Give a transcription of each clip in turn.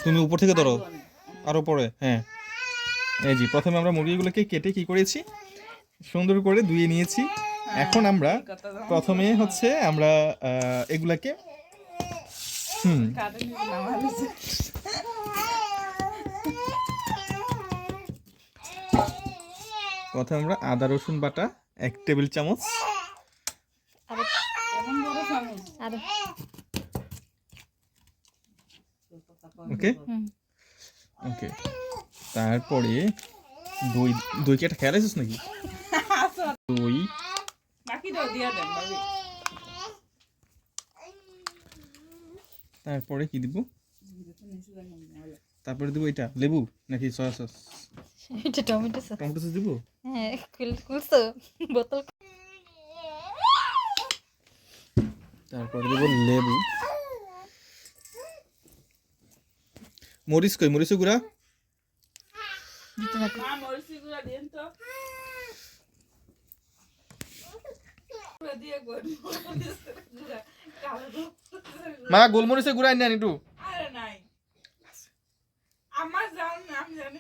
তুমি উপর থেকে ধরো, আরো পরে। হ্যাঁ, এই যে প্রথমে আমরা মুরগিগুলোকে কেটে কি করেছি, সুন্দর করে ধুয়ে নিয়েছি। এখন আমরা প্রথমে হচ্ছে আমরা এগুলাকে প্রথমে আমরা আদা রসুন বাটা 1 টেবিল চামচ, ওকে ওকে। তারপরে দই, দই কি একটা খেয়াল আছিস নাকি? দই, তারপরে কি দিব, তারপরে দিব এটা লেবু নাকি সয়া সস, এটা টমেটো সস, টমেটো সস দিব। হ্যাঁ খুলছো বোতল। তারপরে দিব লেবু, মরিচ কই, মরিচ গুঁড়া দিতে থাকো। মা গোলমরিচের গুঁড়া আনি একটু।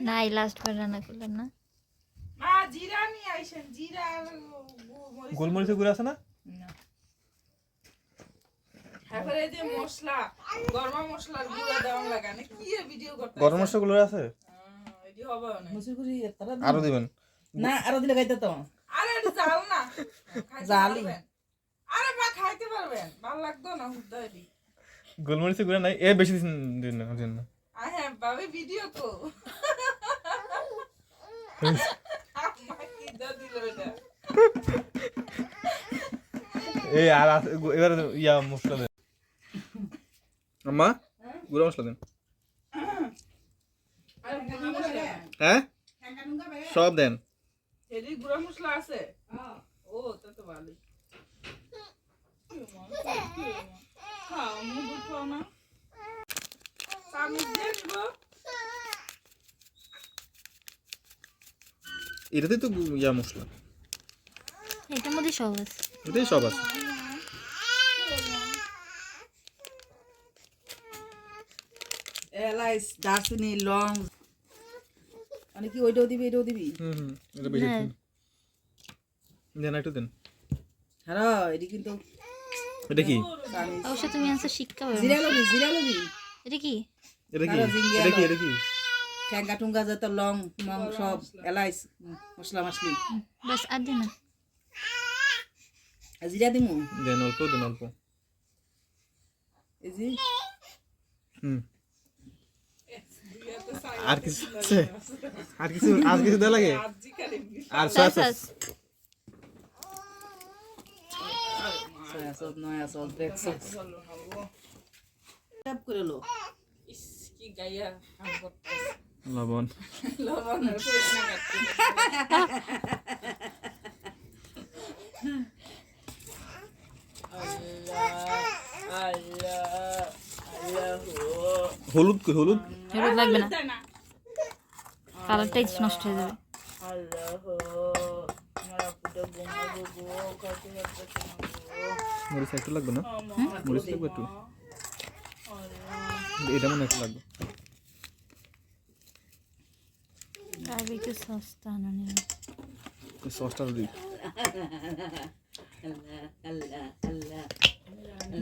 নাই লাস্ট বার রান্না করলাম না। গোলমরিচের গুঁড়া আছে না? গরম মশলা গুলো আছে, আরো দিবেন না, আরো দিলে খাইতে তো জালি। গোলমরিচের গুঁড়া নাই, এ বেশি দিন না দিন না। এই আর এবার ইয়া মশলা দেন আম্মা, গুঁড়া মশলা দেন। হ্যাঁ সব দেন। গুঁড়া মশলা আছে, ও তা তো ভালোই। এটাতে তো ইয়া মশলা, এটার মধ্যে সব আছে, এটাই সব আছে। এলাইচ, দারচিনি, লং, মানে কি ওইটাও দিবি এটাও দিবি? এটা বেশি দেন, একটু দেন। হ্যাঁ এটি কিন্তু এটা কি? অবশ্য তুমি আনসার শিক্ষা হবে। জিরা লবি, জিরা লবি। এটা কি? এটা কি? এটা কি? এটা কি? ঠ্যাঙ্গা টুঙ্গা যত লং মং সব, এলাইচ, মশলা মাছলি। বাস আর দিন না। জিরা দিমু দেন অল্প, দেন অল্প। এই জি আর কিছু আছে? আর কিছু, আর কিছু দেওয়া লাগে? আর সয়া সস, সয়া সস, নয়া সস, ব্রেক সস সব করে লো। কি গাইয়া কাম করতে, লবণ, লবণ আর পয়সা কাটতে। আল্লাহ আল্লাহ আল্লাহ। হলুদ কই, হলুদ হলুদ লাগবে না, কালারটাই নষ্ট হয়ে যাবে। মরিচ একটু লাগবে না? মরিচ লাগবে একটু, এটা মনে একটু লাগবে। বারবিকিউ সসটা আনানি, সসটা দিই।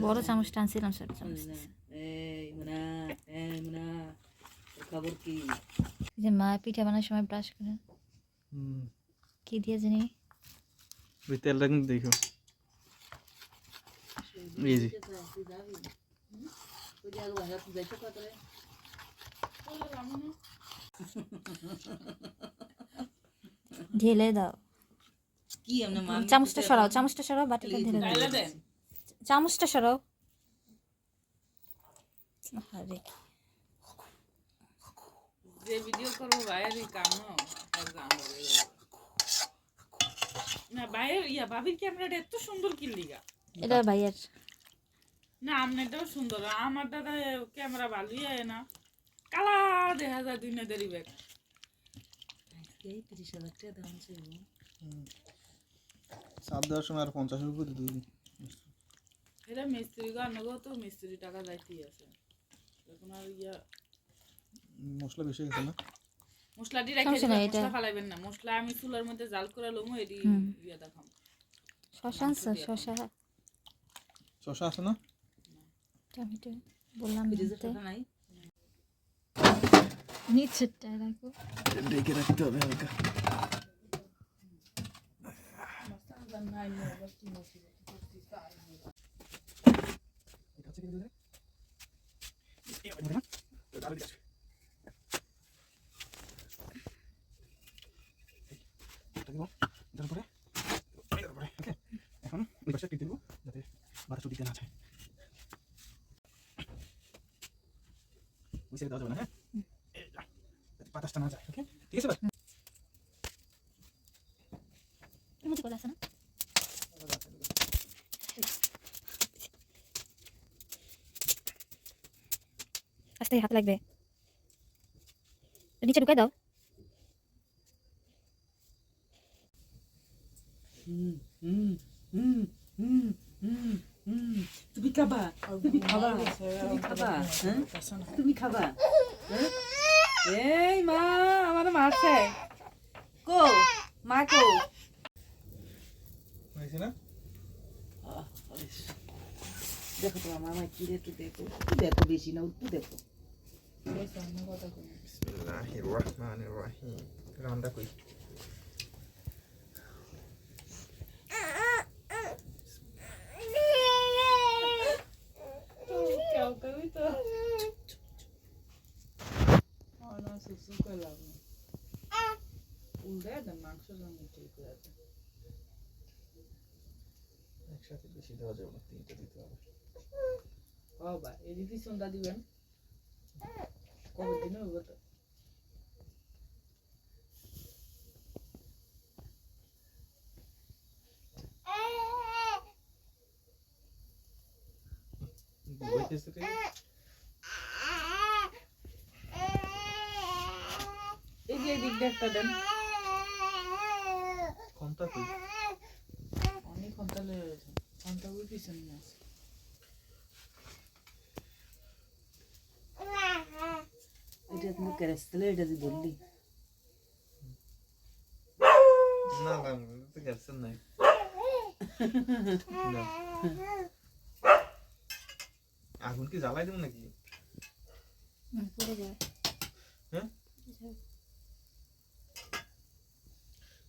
বড় চামচটা আনছিলাম, 7 চামচ। খবর কি যে মা পিঠা বানানোর সময় ব্রাশ করে কি দিয়ে জানি, ওই তেলটা কিন্তু দেখো, এই যে ঢেলে দাও। কি এমনি মান, চামচটা সরাও, চামচটা সরাও, বাটিটা ঢেলে দাও, চামচটা সরাও। আরে যে ভিডিও করব বাইরে কাম না, বাইরে ইয়া ভাবির ক্যামেরাটা এত সুন্দর কি লিগা? এটা ভাইয়ের না, আমনেটাও সুন্দর, আমার দাদা ক্যামেরা ভালোই আয় না, কালা দেখা যায় দিনে দেরি ব্যাগ। এই 30,000 টাকা দাম ছিল, সাত দেওয়ার সময় আর 50 উপর দিতে দিবি। এটা মিস্ত্রি গান গো, তো মিস্ত্রি টাকা যাইতেই আছে এখন আর ইয়া মশলা বেশি গেছে না? মশলাটি রেখে সমস্যা দিবেন, নাই, এটা- মশলা ফালাইবেন না। মশলা আমি চুলার মধ্যে জাল করে লমু, এটি ইয়ে দেখাম। শশা আনছো? শশা শসা আছে না? টমেটো বললাম ফ্রিজে দিতে। শসা নাই? নিচেরটায় রাখো। ঢেকে রাখতে হবে হালকা। এখন ওই পাশে টিপ দিব যাতে বাতাস ওদিকে না যায়। ওই সাইডে দেওয়া যাবে না, হ্যাঁ? এই যা, যাতে বাতাসটা না যায়, ওকে? ঠিক আছে? এমনি করে আছে না? আস্তে হাতে লাগবে। তো নিচে ঢুকাই দাও। তুমি খাবা, তুমি খাবা, তুমি খাবা, হ্যাঁ? তুমি খাবা, হ্যাঁ? এই মা আমার মারছে, কো মা কো। হয়েছে না? দেখো তোমার মামা কি রে, একটু দেখো, একটু দেখো, বেশি না, একটু দেখো। বিসমিল্লাহির রহমানির রহিম। রান্না কই? একসাথে বেশি দেওয়া যাবে না, 3টা দিতে হবে। বাবা এটি পিছনটা দিবেন, কবে দিন হবে তো? বইতেছে কি? এই যে এই দিকটা একটা দেন, কোনটা কই? অনেক ঘন্টা লেগে গেছে, ঘন্টা ওই পিছনে আছে। এটা তুমি কেরেস্তেলে এটা যে বললি, না না, তো গেছেন নাই। না। আগুন কি জ্বালাই দেব নাকি? পড়ে যায়। হ্যাঁ?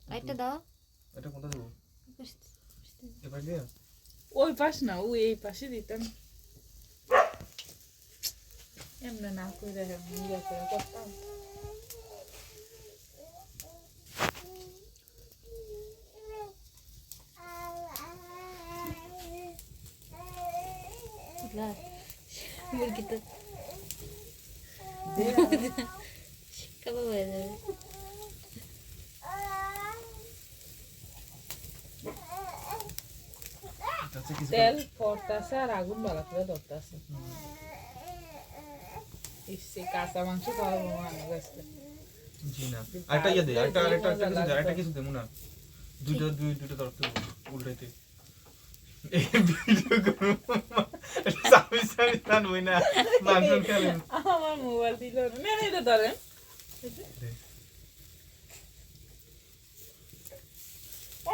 লাইটটা দাও। এটা কোনটা দেব? এবার দিয়ে? ওই পাশ না, ওই এই পাশে দিতেন। এমনি না করে ইয়ে করে করতাম। মুরগিটা কাবাব হয়ে যাবে। আচ্ছা কিছু তেল পড়তাছে আর আগুন ভালো করে ধরতাছে। ইসে কাঁচা মাংস খাওয়াবো মানে গাছটা। জি না। আরেকটা ইয়ে দে, আরেকটা কিছু দে মুনা। দুইটা তরফ থেকে উল্টাইতে। এই ভিডিও করব। সামি টান হই না। মাংস খেলেন। আমার মোবাইল দিল না, না এটা ধরেন।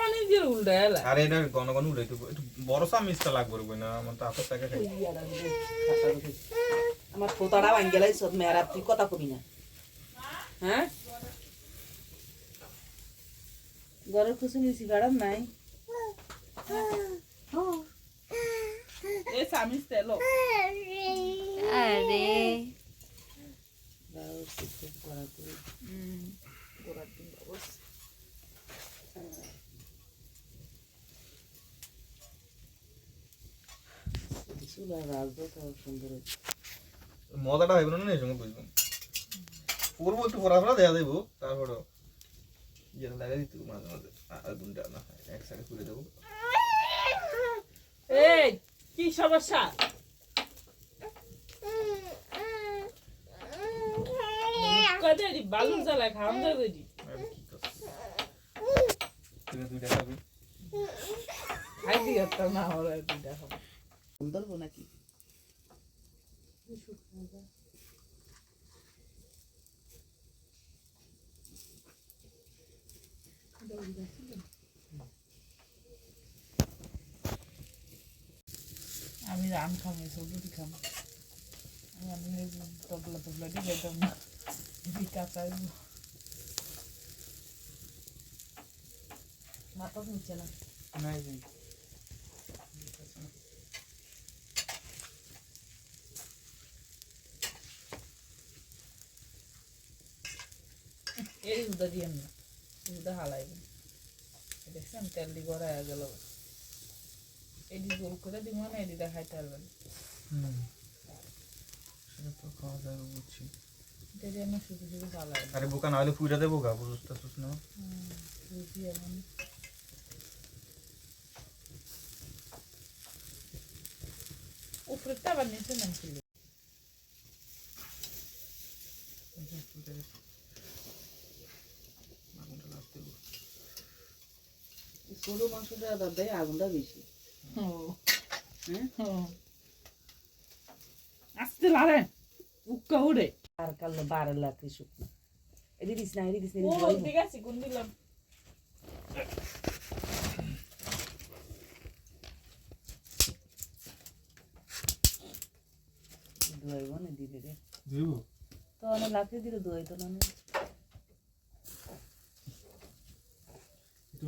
অনেক জোর উল্টাইলা। আরে এটা ঘন ঘন উল্টাইতে একটু বড় সামিজটা লাগবে রে না, আমার তো আপস টাকা খাই। আমার পোতাটা ভাঙ্গেলাই সব মেয়েরা, তুই কথা কবি না, হ্যাঁ? ঘরের কিছু নিয়েছি গাড়ার নাই। এই সামিস তেল। আরে গোড়ার দিন বস। চুলা রাজদা তাও সুন্দর হচ্ছে। মজাটা হইব না এই সঙ্গে বুঝবো। পূর্ব একটু ফোরা দেয়া দেবো, তারপর ইয়ে লাগাই দিতে মাঝে মাঝে আগুনটা না এক সাইডে খুলে দেবো। এই কি সমস্যা? কয়টা বালু জ্বালা খাওয়া যাবে নি? তুমি দুইটা খাবি? খাই দিয়ে না হলে দুইটা খাবো। সুন্দর নাকি? আম খাম এসব রুটি খাম আমি তবলা তবলা দিয়ে যেতাম না কাঁচাই মাথা নিচে না নাই জি এই উদা দিয়েন না উদা হালাইবেন দেখছেন তেল দিয়ে গড়া হয়ে গেল এডি গোল করে দিব না এডি দেখাইতে পারবেন সেটা তো খাওয়া যাবে বুঝছি এটা দিয়ে না শুধু শুধু হালাই আরে বোকা না হলে ফুইরা দেবো গা বুঝতেছিস না বুঝি এমন উপরেটা আবার নিচে নামছিল ছোট মাংসটা দাদা আগুনটা বেশি আস্তে লারেন উক্কা উড়ে আর কাল 12 লাখ শুকনো এদি দিস না ও ঠিক আছে কোন দিলাম দুই বনে দিদি রে দিব তো অনেক লাখে দিলে দুই তো না একটু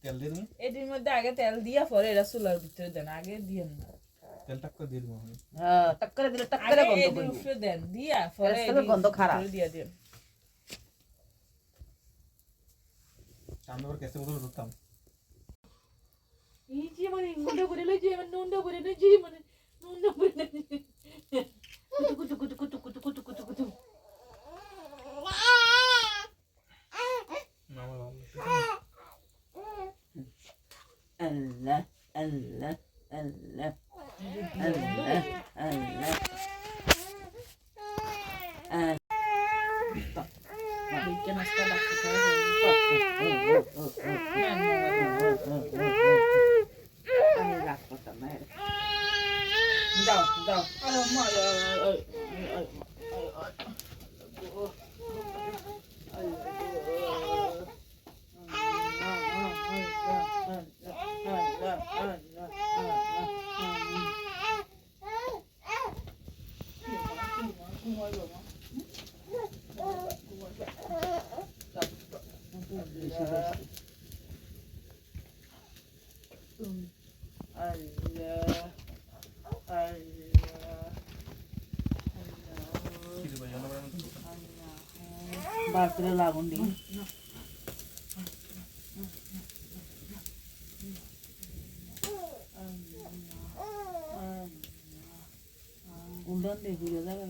তেল দিয়ে দেবো এটির মধ্যে আগে তেল দিয়া পরে এটা চুলার ভিতরে দেন আগে দিয়েন না তেল টাক করে দিয়ে দেবো আমি হ্যাঁ টাক্কারে দিলে টাক্কারে আগে গন্ধ এটির করবে উপরে দেন দিয়া পরে তেলের গন্ধ খারাপ। দিয়া দেন আমি আবার কেসে বোতল ধরতাম এই যে মানে নুনটা করে লই যে মানে নুনটা করে লই যে মানে নুনটা করে কুতু কুতু কুতু কুতু কুতু কুতু কুতু কুতু আল্লাহ আল্লাহ আল্লাহ আল্লাহ আল্লাহ বিজ্ঞান নাস্তা লাগতে খাওয়া আমি রাগ করতাম না দাও দাও বাপরে লাগুন দি উন্ডন দে ঘুরে যাবে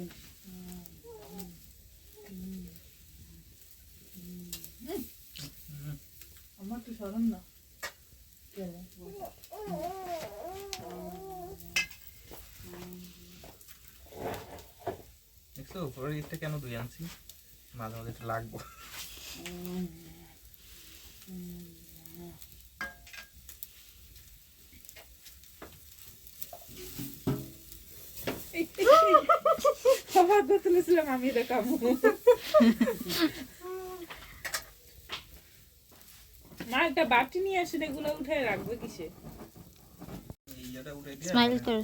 আমার তো সরম না দেখছো উপরের দিকটা কেন ধুয়ে আনছি মাঝে মাঝে একটু লাগবো খাবার তো তুলেছিলাম আমি দেখাবো মা একটা বাটি নিয়ে আসে এগুলো উঠে রাখবে কিসে এইটা উঠে দিয়ে স্মাইল কর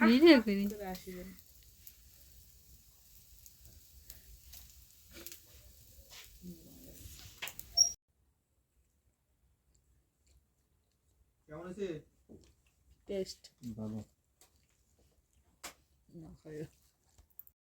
ভিডিও করি করে আসিবেন কেমন আছে টেস্ট ভালো না খাইও